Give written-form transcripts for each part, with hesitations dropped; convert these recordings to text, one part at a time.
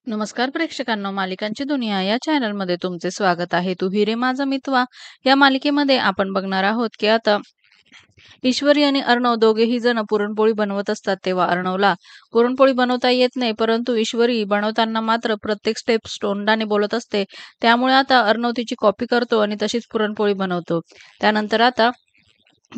नमस्कार प्रेक्षकांनो, मालिकांची दुनिया या चॅनलमध्ये तुमचे स्वागत आहे. तू हिरे माझा मितवा या मालिकेमध्ये आपण बघणार आहोत की आता ईश्वरी आणि अर्णव दोघेही जण पुरणपोळी बनवत असतात. तेव्हा अर्णवला पुरणपोळी बनवता येत नाही, परंतु ईश्वरी बनवताना मात्र प्रत्येक स्टेप तोंडाने बोलत असते. त्यामुळे आता अर्णव तिची कॉपी करतो आणि तशीच पुरणपोळी बनवतो. त्यानंतर आता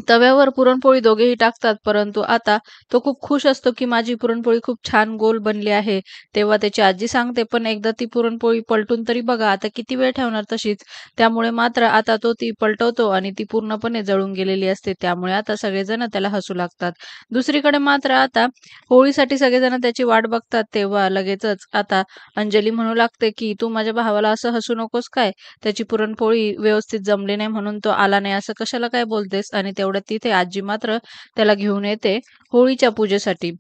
तव्यावर पुरणपोळी दोघेही टाकतात, परंतु आता तो खूप खुश असतो की माझी पुरणपोळी खूप छान गोल बनली आहे. तेव्हा त्याची आजी सांगते, पण एकदा ती पुरणपोळी पलटून तरी बघा, आता किती वेळ ठेवणार तशीच. त्यामुळे मात्र आता तो ती पलटवतो आणि ती पूर्णपणे जळून गेलेली असते. त्यामुळे आता सगळेजण त्याला हसू लागतात. दुसरीकडे मात्र आता होळीसाठी सगळेजण त्याची वाट बघतात. तेव्हा लगेचच आता अंजली म्हणू लागते की तू माझ्या भावाला असं हसू नकोस काय, त्याची पुरणपोळी व्यवस्थित जमली नाही म्हणून तो आला नाही असं कशाला काय बोलतेस. आणि तेवढ्यात तिथे आजी मात्र त्याला घेऊन येते होळीच्या पूजेसाठी.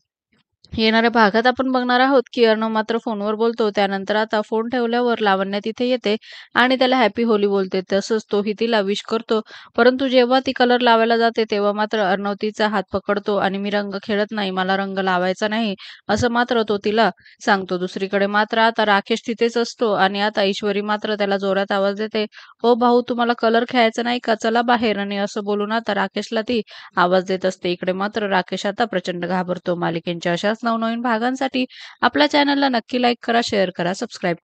येणाऱ्या भागात आपण बघणार आहोत की अर्णव मात्र फोनवर बोलतो. त्यानंतर आता फोन ठेवल्यावर लावण्य तिथे येते आणि त्याला हॅपी होली बोलते. तसंच तोही तिला विश करतो. परंतु जेव्हा ती कलर लावायला जाते तेव्हा मात्र अर्णव तिचा हात पकडतो आणि मी रंग खेळत नाही, मला रंग लावायचा नाही, असं मात्र तो तिला सांगतो. दुसरीकडे मात्र आता राकेश तिथेच असतो आणि आता ईश्वरी मात्र त्याला जोरात आवाज देते, "ओ भाऊ, तुम्हाला कलर खेळायचा नाही का? चला बाहेर." आणि असं बोलून आता राकेशला ती आवाज देत असते. इकडे मात्र राकेश आता प्रचंड घाबरतो. मालिकेच्या अशाच नवनवीन भागांसाठी आपल्या चॅनलला नक्की लाईक करा, शेअर करा, सबस्क्राईब